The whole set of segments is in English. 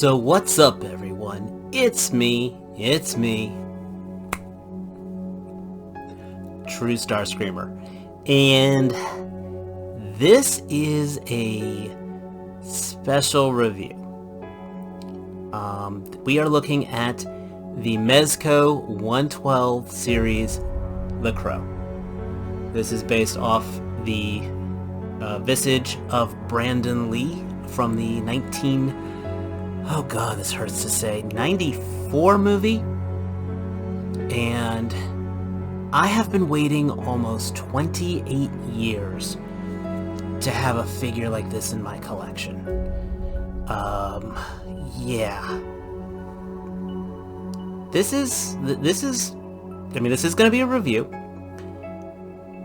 So what's up, everyone? It's me, True Star Screamer, and this is a special review. We are looking at the Mezco 112 series, The Crow. This is based off the visage of Brandon Lee from the 94 movie. And I have been waiting almost 28 years to have a figure like this in my collection. Yeah. This is going to be a review.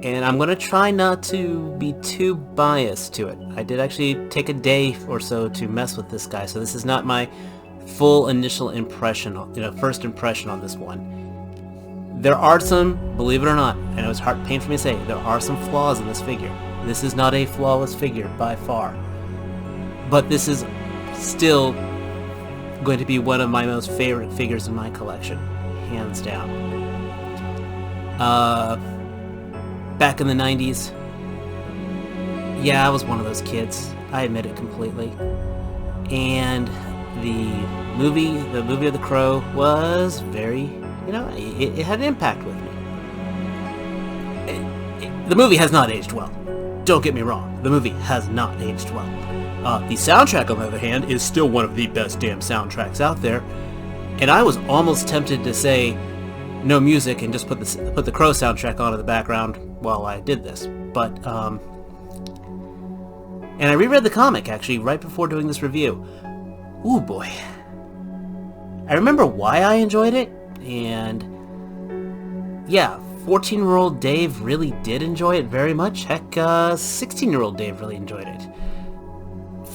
And I'm going to try not to be too biased to it. I did actually take a day or so to mess with this guy, so this is not my full initial impression, first impression on this one. There are some, believe it or not, and it was painful for me to say, there are some flaws in this figure. This is not a flawless figure by far. But this is still going to be one of my most favorite figures in my collection, hands down. Back in the 90s, yeah, I was one of those kids. I admit it completely. And the movie of The Crow was very, it had an impact with me. The movie has not aged well. Don't get me wrong, the movie has not aged well. The soundtrack, on the other hand, is still one of the best damn soundtracks out there. And I was almost tempted to say no music and just put the Crow soundtrack on in the background while I did this. But, and I reread the comic, actually, right before doing this review. Ooh, boy. I remember why I enjoyed it, and yeah, 14-year-old Dave really did enjoy it very much. Heck, 16-year-old Dave really enjoyed it.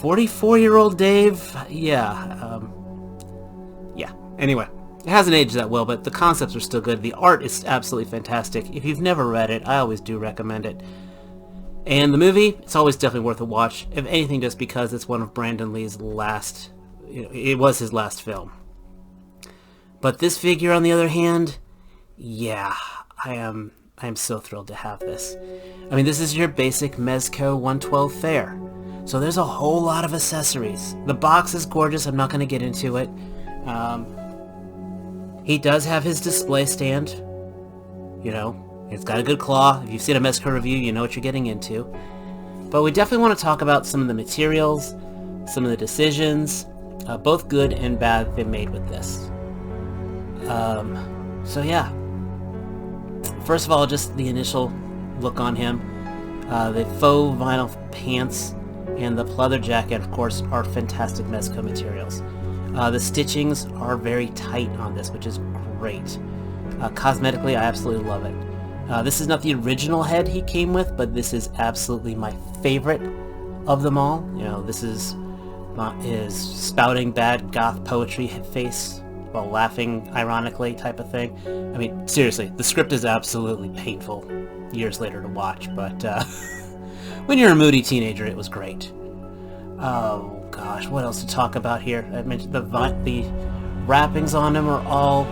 44-year-old Dave, yeah. Anyway, it hasn't aged that well, but the concepts are still good. The art is absolutely fantastic. If you've never read it, I always do recommend it. And the movie, it's always definitely worth a watch. If anything, just because it's one of Brandon Lee's last, it was his last film. But this figure, on the other hand, yeah, I am so thrilled to have this. I mean, this is your basic Mezco 112 fare. So there's a whole lot of accessories. The box is gorgeous. I'm not going to get into it. He does have his display stand. It's got a good claw. If you've seen a Mezco review, you know what you're getting into. But we definitely want to talk about some of the materials, some of the decisions, both good and bad, they made with this. So yeah. First of all, just the initial look on him. The faux vinyl pants and the pleather jacket, of course, are fantastic Mezco materials. The stitchings are very tight on this, which is great. Cosmetically, I absolutely love it. This is not the original head he came with, but this is absolutely my favorite of them all. This is his spouting bad goth poetry face while laughing ironically type of thing. I mean, seriously, the script is absolutely painful years later to watch, but when you're a moody teenager, it was great. Oh gosh, what else to talk about here? I mentioned the wrappings on him are all...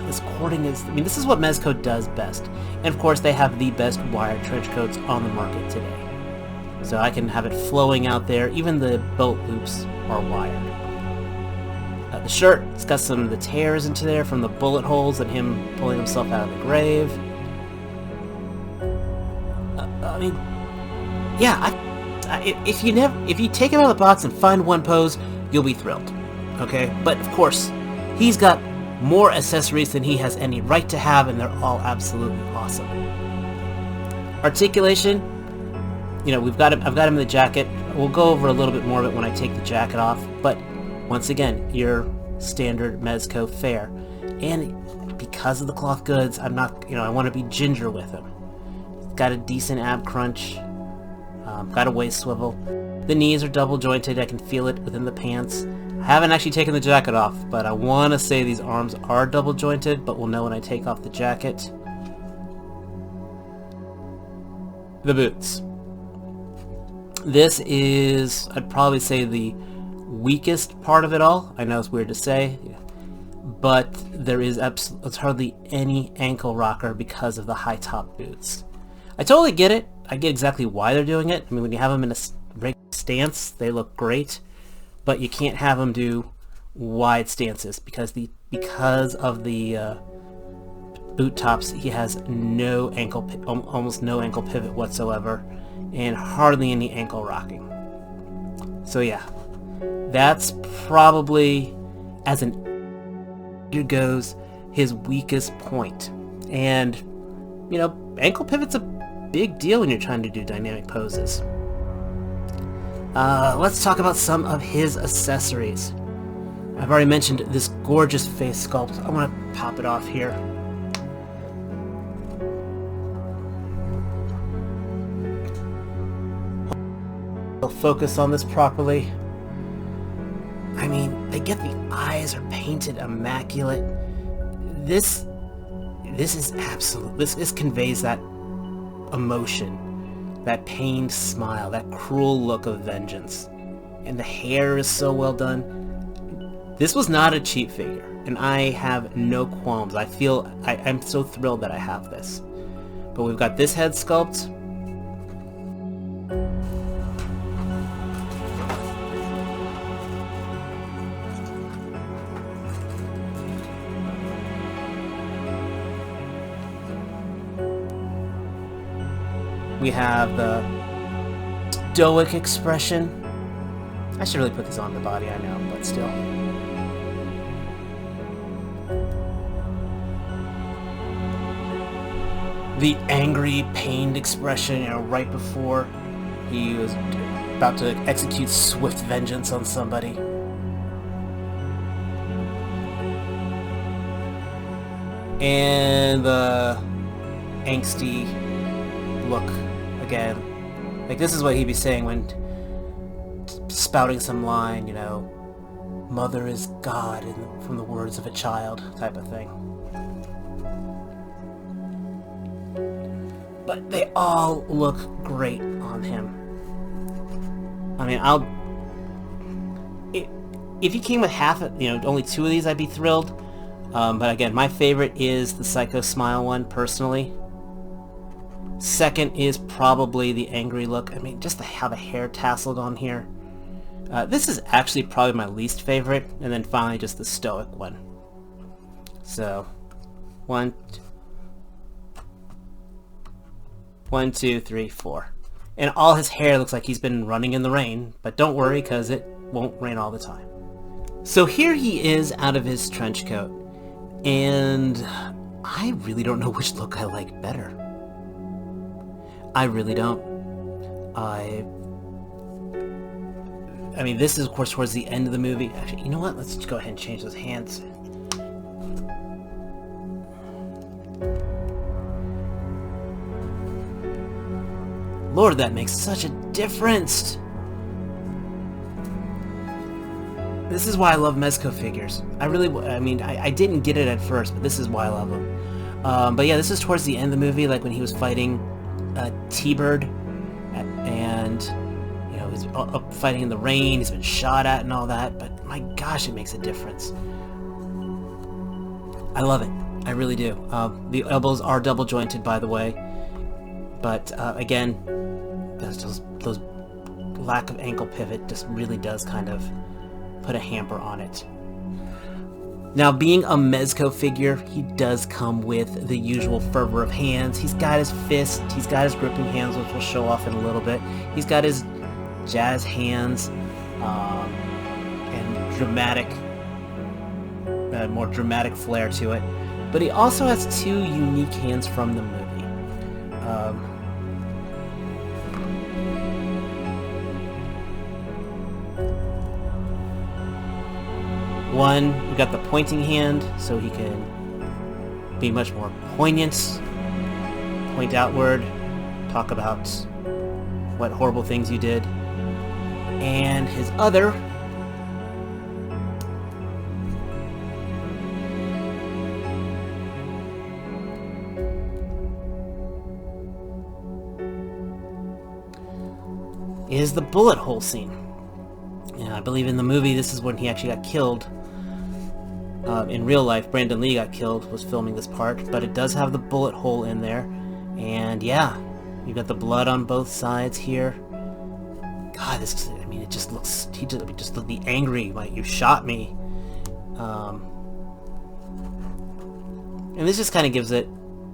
This cording is... this is what Mezco does best. And of course, they have the best wired trench coats on the market today. So I can have it flowing out there. Even the belt loops are wired. The shirt, it's got some of the tears into there from the bullet holes and him pulling himself out of the grave. If you take him out of the box and find one pose, you'll be thrilled. Okay? But of course, he's got more accessories than he has any right to have, and they're all absolutely awesome. Articulation, I've got him in the jacket. We'll go over a little bit more of it when I take the jacket off, but once again, your standard Mezco fare. And because of the cloth goods, I'm not, I want to be ginger with him. He's got a decent ab crunch, got a waist swivel. The knees are double jointed, I can feel it within the pants. I haven't actually taken the jacket off, but I want to say these arms are double jointed, but we'll know when I take off the jacket. The boots. This is, I'd probably say, the weakest part of it all. I know it's weird to say, but there is it's hardly any ankle rocker because of the high top boots. I totally get it. I get exactly why they're doing it. I mean, when you have them in a regular stance, they look great, but you can't have them do wide stances because of the boot tops. He has no ankle, almost no ankle pivot whatsoever, and hardly any ankle rocking. So yeah, that's probably, as an goes, his weakest point. And you know, ankle pivot's a big deal when you're trying to do dynamic poses. Let's talk about some of his accessories. I've already mentioned this gorgeous face sculpt. I want to pop it off here. I'll focus on this properly. I mean, they get the eyes are painted immaculate. This is absolute. This conveys that emotion, that pained smile, that cruel look of vengeance. And the hair is so well done. This was not a cheap figure, and I have no qualms. I'm so thrilled that I have this. But we've got this head sculpt. We have the stoic expression. I should really put this on the body, I know, but still. The angry, pained expression, you know, right before he was about to execute swift vengeance on somebody. And the angsty look again. Like, this is what he'd be saying when spouting some line, you know, "Mother is God," from the words of a child, type of thing. But they all look great on him. I mean, if he came with only 2 of these, I'd be thrilled. But again, my favorite is the Psycho Smile one, personally. Second is probably the angry look. I mean, just how the hair tasseled on here. This is actually probably my least favorite, and then finally just the stoic one. So, 1, 2, 3, 4. And all his hair looks like he's been running in the rain, but don't worry, because it won't rain all the time. So here he is out of his trench coat, and I really don't know which look I like better. I really don't. I mean, this is, of course, towards the end of the movie. Actually, you know what? Let's just go ahead and change those hands. Lord, that makes such a difference! This is why I love Mezco figures. I didn't get it at first, but this is why I love them. But yeah, this is towards the end of the movie, like when he was fighting T-Bird, and you know, he's up fighting in the rain, he's been shot at and all that, but my gosh, it makes a difference. I love it. I really do. The elbows are double jointed, by the way, but again, those lack of ankle pivot just really does kind of put a hamper on it. Now, being a Mezco figure, he does come with the usual fervor of hands. He's got his fist, he's got his gripping hands, which we'll show off in a little bit. He's got his jazz hands, and dramatic, more dramatic flair to it. But he also has 2 unique hands from the movie. One, we got the pointing hand, so he can be much more poignant, point outward, talk about what horrible things you did. And his other is the bullet hole scene. I believe in the movie this is when he actually got killed. In real life, Brandon Lee got killed, was filming this part, but it does have the bullet hole in there. And yeah, you got the blood on both sides here. God, this is, I mean, it just looks, he just looked angry, like, you shot me. And this just kind of gives it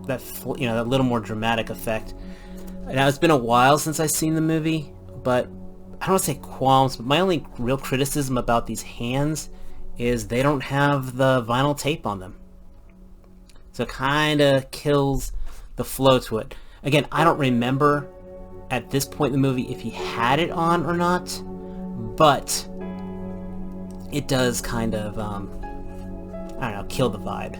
that, you know, that little more dramatic effect. Now, it's been a while since I've seen the movie, but I don't want to say qualms, but my only real criticism about these hands is they don't have the vinyl tape on them. So it kind of kills the flow to it. Again, I don't remember at this point in the movie if he had it on or not, but it does kind of, I don't know, kill the vibe.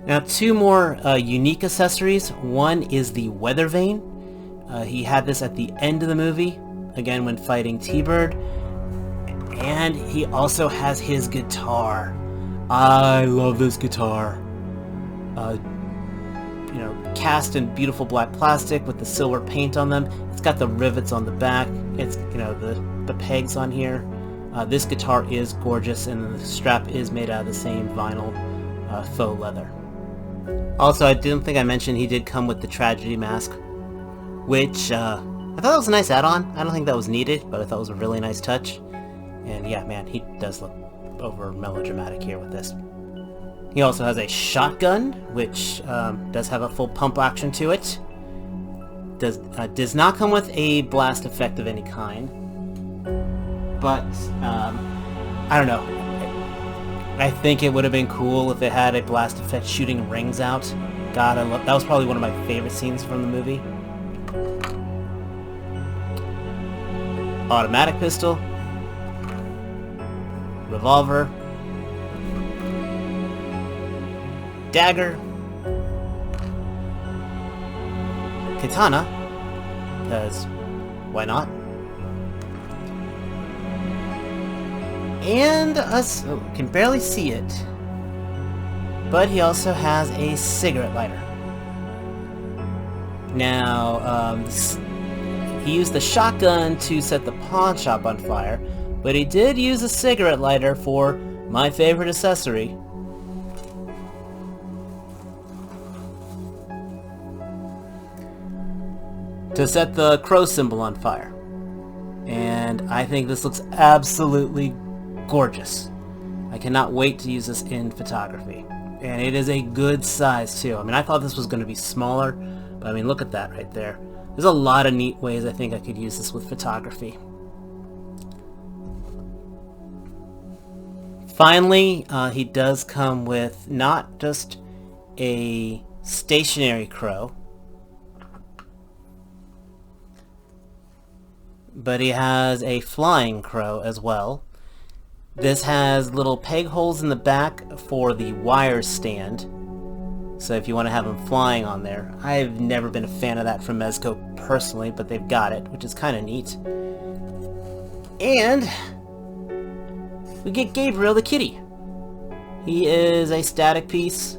Now, two more unique accessories. One is the weather vane. He had this at the end of the movie, again when fighting T-Bird. And he also has his guitar. I love this guitar. You know, cast in beautiful black plastic with the silver paint on them. It's got the rivets on the back. It's, you know, the pegs on here. This guitar is gorgeous, and the strap is made out of the same vinyl faux leather. Also, I didn't think I mentioned he did come with the tragedy mask, which I thought that was a nice add-on. I don't think that was needed, but I thought it was a really nice touch. And yeah, man, he does look over melodramatic here with this. He also has a shotgun, which does have a full pump action to it. Does not come with a blast effect of any kind, but I don't know. I think it would have been cool if it had a blast effect shooting rings out. God, that was probably one of my favorite scenes from the movie. Automatic pistol. Revolver. Dagger. Katana. Because why not? And us can barely see it, but he also has a cigarette lighter. Now, he used the shotgun to set the pawn shop on fire, but he did use a cigarette lighter for my favorite accessory. To set the crow symbol on fire. And I think this looks absolutely gorgeous. I cannot wait to use this in photography. And it is a good size too. I mean, I thought this was going to be smaller, but I mean, look at that right there. There's a lot of neat ways I think I could use this with photography. Finally, he does come with not just a stationary crow, but he has a flying crow as well. This has little peg holes in the back for the wire stand, so if you want to have them flying on there. I've never been a fan of that from Mezco personally, but they've got it, which is kind of neat. And we get Gabriel the kitty. He is a static piece,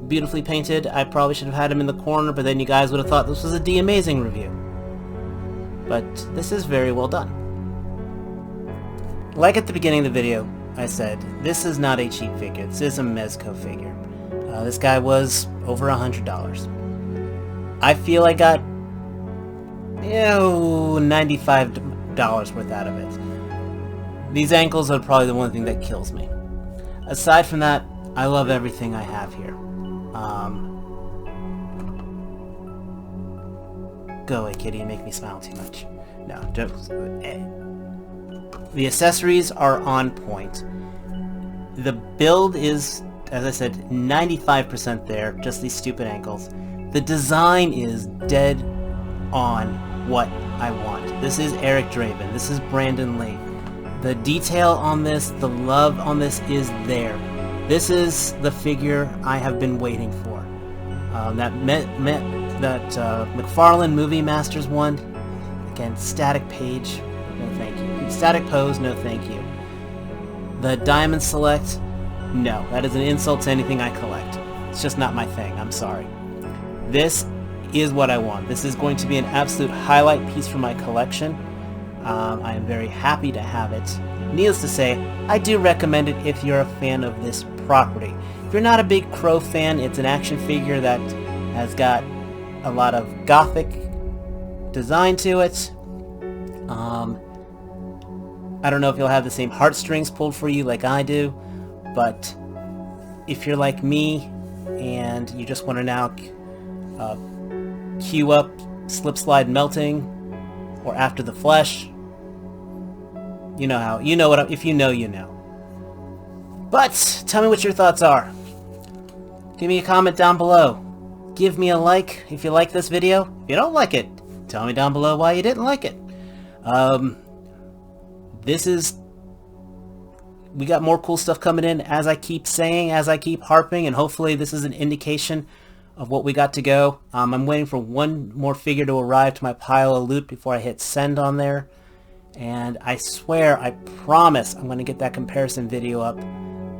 beautifully painted. I probably should have had him in the corner, but then you guys would have thought this was a D-Amazing review. But this is very well done. Like at the beginning of the video, I said, this is not a cheap figure. This is a Mezco figure. This guy was over $100. I feel I got, $95 worth out of it. These ankles are probably the one thing that kills me. Aside from that, I love everything I have here. Go away, kitty, and make me smile too much. No, jokes. The accessories are on point. The build is, as I said, 95% there, just these stupid ankles. The design is dead on what I want. This is Eric Draven. This is Brandon Lee. The detail on this, the love on this is there. This is the figure I have been waiting for. That McFarlane Movie Masters one, again, static page, no thank you. Static pose, no thank you. The Diamond Select, no, that is an insult to anything I collect. It's just not my thing, I'm sorry. This is what I want. This is going to be an absolute highlight piece for my collection. I am very happy to have it. Needless to say, I do recommend it if you're a fan of this property. If you're not a big Crow fan, it's an action figure that has got a lot of gothic design to it. I don't know if you'll have the same heartstrings pulled for you like I do, but if you're like me and you just want to now queue up Slip Slide Melting or After the Flesh, you know how. You know what. If you know, you know. But tell me what your thoughts are. Give me a comment down below. Give me a like if you like this video. If you don't like it, tell me down below why you didn't like it. We got more cool stuff coming in, as I keep saying, as I keep harping, and hopefully this is an indication of what we got to go. I'm waiting for one more figure to arrive to my pile of loot before I hit send on there. And I swear, I promise, I'm going to get that comparison video up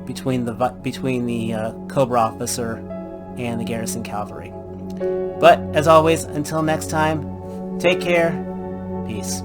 between the Cobra Officer and the Garrison Cavalry. But, as always, until next time, take care, peace.